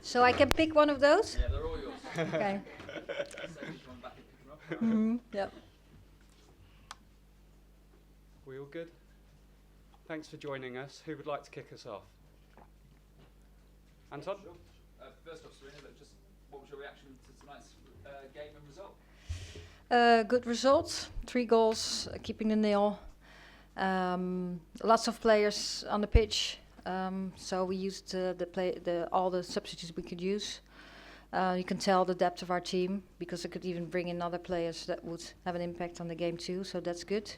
So I can pick one of those? Yeah, they're all yours. Okay. Yep. We all good? Thanks for joining us. Who would like to kick us off? Anton? Sure. First off, Sarina, just what was your reaction to tonight's game and result? Good results, 3 goals, keeping the nil. Lots of players on the pitch, so we used all the substitutes we could use. You can tell the depth of our team because I could even bring in other players that would have an impact on the game too, so that's good.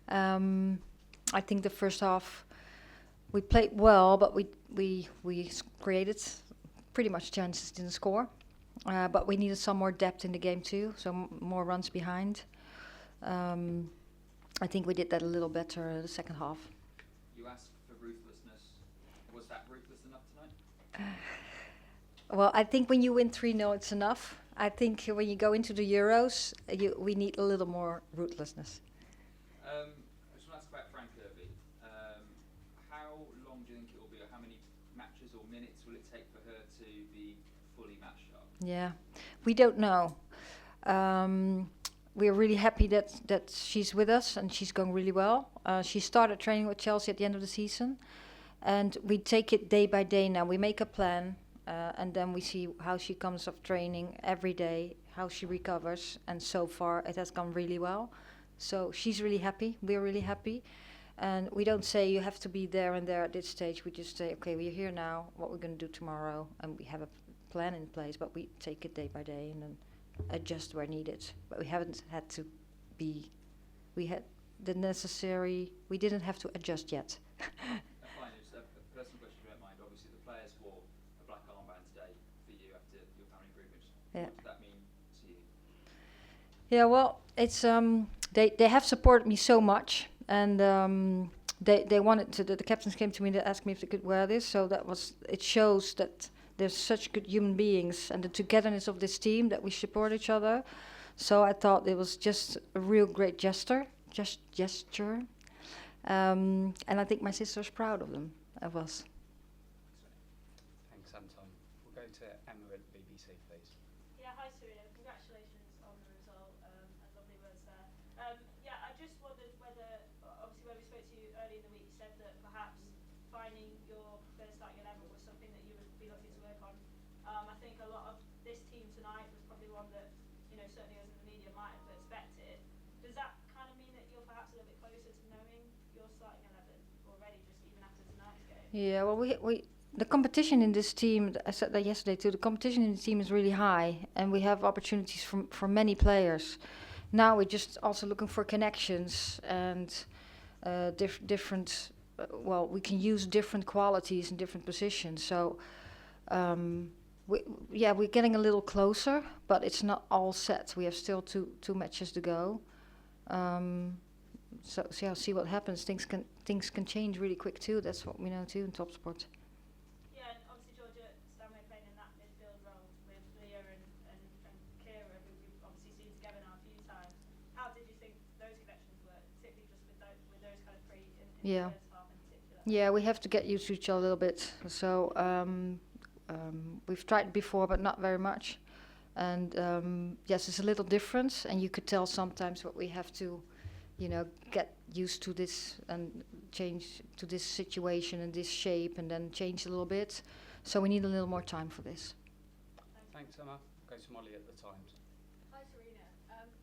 I think the first half we played well, but we created pretty much chances, didn't score. But we needed some more depth in the game too, so more runs behind. I think we did that a little better the second half. You asked for ruthlessness. Was that ruthless enough tonight? Well, I think when you win 3-0, it's enough. I think when you go into the Euros, we need a little more ruthlessness. I just want to ask about Frank Kirby. How long do you think it will be, or how many matches or minutes will it take for her to be fully match sharp? Yeah, we don't know. We're really happy that she's with us and she's going really well. She started training with Chelsea at the end of the season, and we take it day by day now. We make a plan, and then we see how she comes off training every day, how she recovers, and so far it has gone really well. So she's really happy, we're really happy, and we don't say you have to be there and there at this stage. We just say, okay, we're here now, what we're going to do tomorrow, and we have a plan in place, but we take it day by day and then adjust where needed. But we haven't had to be, we didn't have to adjust yet. Fine, just a personal question if you don't mind. Obviously the players wore a black armband today for you after your family bereavement. Yeah. What does that mean to you? Yeah, well, it's they have supported me so much, and they wanted to. The captains came to me to ask me if they could wear this. So it shows that there's such good human beings and the togetherness of this team that we support each other. So I thought it was just a real great gesture, and I think my sister's proud of them. Of us. Thanks, Anton. We'll go to Emma at the BBC, please. Yeah, hi Sarina. Congratulations on the result and lovely words there. Yeah, I just wondered whether, obviously when we spoke to you earlier in the week, you said that perhaps finding your first starting 11 was something that you would be looking to work on. I think a lot of this team tonight was probably one that, certainly us in the media might have expected. Does that kind of mean that you're perhaps a little bit closer to knowing your starting 11 already, just even after tonight's game? Yeah, well, the competition in this team, I said that yesterday too, the competition in the team is really high, and we have opportunities for many players. Now we're just also looking for connections and different, we can use different qualities in different positions. So, we're getting a little closer, but it's not all set. We have still two matches to go. So I'll see what happens. Things can change really quick too. That's what we know too in top sport. Yeah, and obviously Georgia Stanway playing in that midfield role with Leah and Kira, who we've obviously seen together now a few times. How did you think those connections were, particularly just with those kind of three in Yeah. the first half in particular? Yeah, we have to get used to each other a little bit. So we've tried before, but not very much. And yes, it's a little different, and you could tell sometimes what we have to, get used to this and change to this situation and this shape, and then change a little bit. So we need a little more time for this. Thanks, Emma. Go to Molly at the Times. Hi Sarina.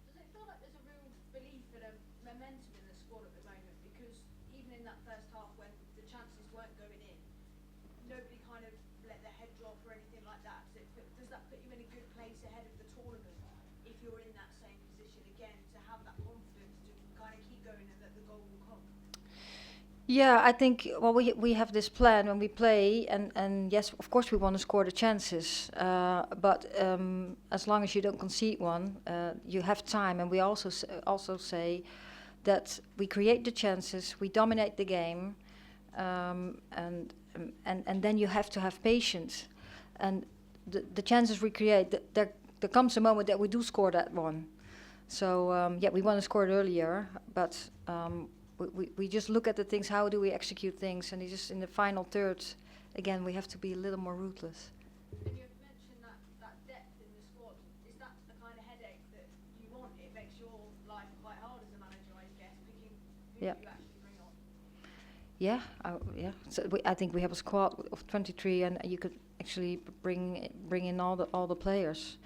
Does it feel like there's a real belief in a momentum in the squad at the moment? Because even in that first half when the chances weren't going in, nobody kind of let their head drop or anything like that. Does that put you in a good place ahead of the tournament if you're in that same position again, to have that confidence to kind of keep going and that the goal will come? Yeah, I think, we have this plan when we play, and yes, of course we want to score the chances, but as long as you don't concede one, you have time, and we also say that we create the chances, we dominate the game, and then you have to have patience, and the chances we create, there comes a moment that we do score that one. So we want to score it earlier, but we just look at the things, how do we execute things, and it's just in the final third, again, we have to be a little more ruthless. And Yeah. you actually bring on? Yeah, yeah. So I think we have a squad of 23, and you could actually bring in all the players.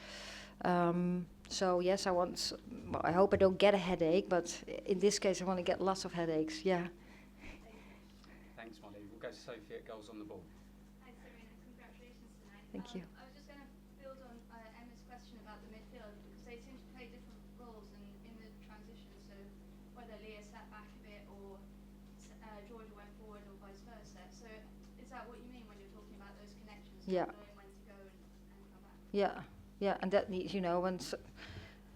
So yes, I hope I don't get a headache, but in this case, I want to get lots of headaches. Yeah. Thanks, Molly. We'll go to Sophie at goals on the ball. Hi, Sarina. Congratulations tonight. Thank you. I was just going to build on Emma's question about the midfield because they seem to play different roles in the transition. So whether Leah sat back a bit or Georgia went forward or vice versa. So is that what you mean when you're talking about those connections? Yeah. Knowing when to go and come back? Yeah, and that needs,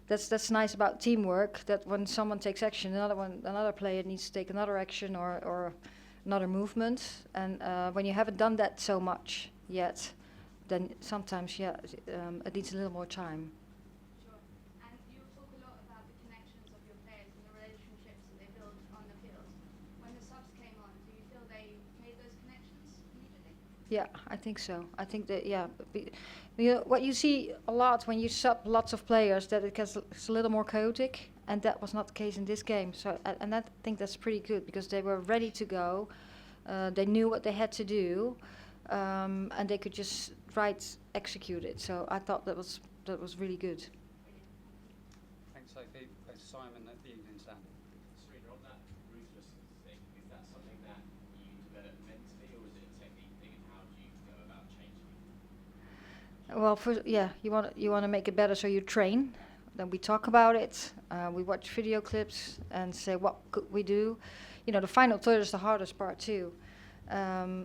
that's nice about teamwork. That when someone takes action, another player needs to take another action or another movement. And when you haven't done that so much yet, then sometimes it needs a little more time. Sure. And you talk a lot about the connections of your players and the relationships that they build on the field. When the subs came on, do you feel they made those connections immediately? Yeah, I think so. I think that, what you see a lot when you sub lots of players, that it's a little more chaotic, and that was not the case in this game. So, and I think that's pretty good because they were ready to go. They knew what they had to do, and they could just execute it. So I thought that was really good. Thanks, Sophie. Go to Simon at the evening stand. Sarina, on that ruthlessness thing, is that something that you develop mentally, or is it a technique thing, and how do you go about changing it? Well, you want to make it better, so you train. Then we talk about it. We watch video clips and say what could we do. The final third is the hardest part too.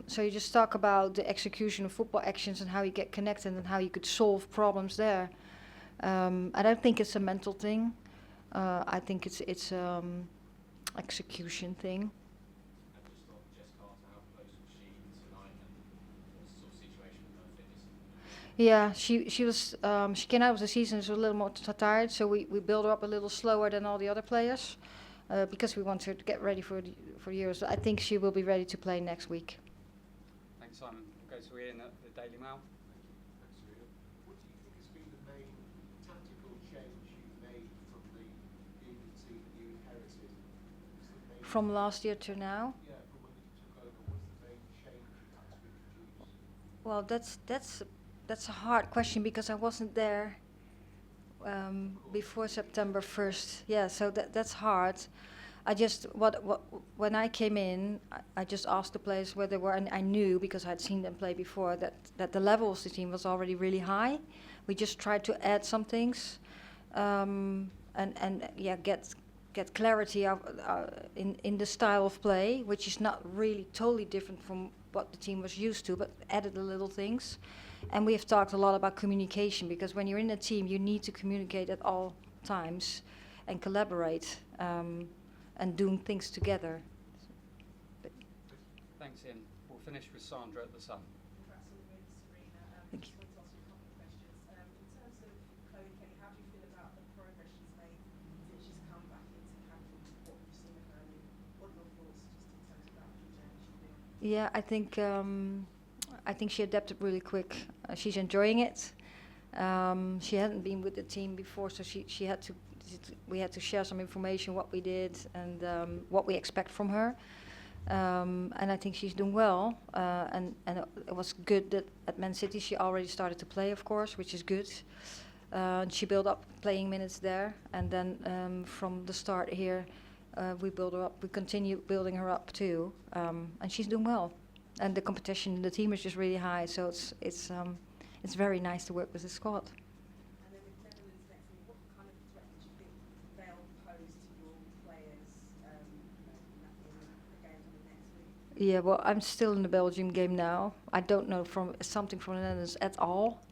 So you just talk about the execution of football actions and how you get connected and how you could solve problems there. I don't think it's a mental thing. I think it's execution thing. And just on Jess Carter, how close was she tonight, and what's the sort of situation with her fitness? Yeah, she was. She came out of the season, she was a little more tired, so we built her up a little slower than all the other players, because we want her to get ready for the Euros. I think she will be ready to play next week. Thanks, Simon. We'll go to Ian at the Daily Mail. Thanks, Sarina. What do you think has been the main tactical change you've made from the England team that you inherited? From last year to now? Yeah, from when you took over, what's the main change you've had to introduce? Well, that's a hard question because I wasn't there before September 1st. Yeah, so that's hard. I just when I came in, I just asked the players where they were, and I knew because I'd seen them play before that the level of the team was already really high. We just tried to add some things, get clarity in the style of play, which is not really totally different from what the team was used to, but added the little things. And we have talked a lot about communication, because when you're in a team, you need to communicate at all times and collaborate and doing things together. Thanks, Ian. We'll finish with Sandra at the Sun. Congrats on the win, Sarina. Thank Just wanted to ask you a couple of questions. In terms of Chloe Kelly, how do you feel about the progress she's made since she's come back into camp, and what you've seen of her, and what are your thoughts just in terms of that journey she's been on? Yeah, I think she adapted really quick. She's enjoying it. She hadn't been with the team before, so we had to share some information, what we did and what we expect from her. And I think she's doing well. And it was good that at Man City she already started to play, of course, which is good. She built up playing minutes there, and then from the start here, we build her up. We continue building her up too, and she's doing well. And the competition in the team is just really high, so it's very nice to work with the squad. And then with Netherlands next week, what kind of threat do you think they'll pose to your players in the games of next week? Yeah, well, I'm still in the Belgium game now. I don't know something from the Netherlands at all.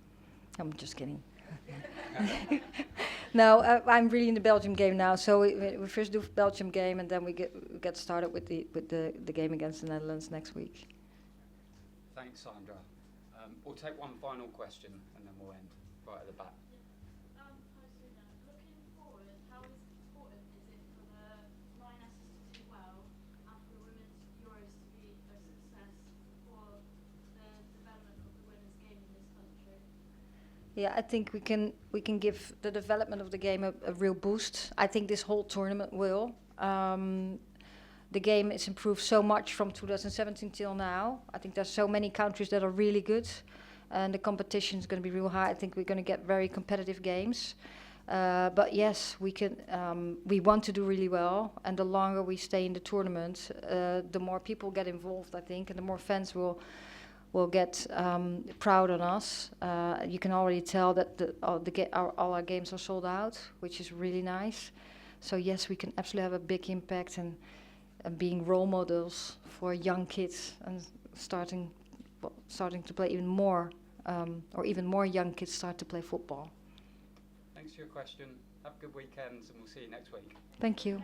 I'm just kidding. No, I'm really in the Belgium game now. So we first do Belgium game, and then we get started with the game against the Netherlands next week. Thanks, Sandra. We'll take one final question and then we'll end right at the back. Hi, Sarina. Looking forward, how important is it for the Lionesses to do well and for the Women's Euros to be a success for the development of the women's game in this country? Yeah, I think we can give the development of the game a real boost. I think this whole tournament will. the game is improved so much from 2017 till now. I think there's so many countries that are really good, and the competition is going to be real high. I think we're going to get very competitive games. But yes, we can. We want to do really well, and the longer we stay in the tournament, the more people get involved, I think, and the more fans will get proud on us. You can already tell that all our games are sold out, which is really nice. So yes, we can absolutely have a big impact and being role models for young kids and starting to play even more, or even more young kids start to play football. Thanks for your question. Have a good weekend, and we'll see you next week. Thank you.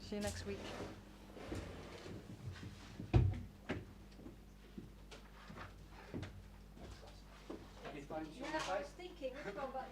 See you next week. Any final Yeah, I was thinking, which one, but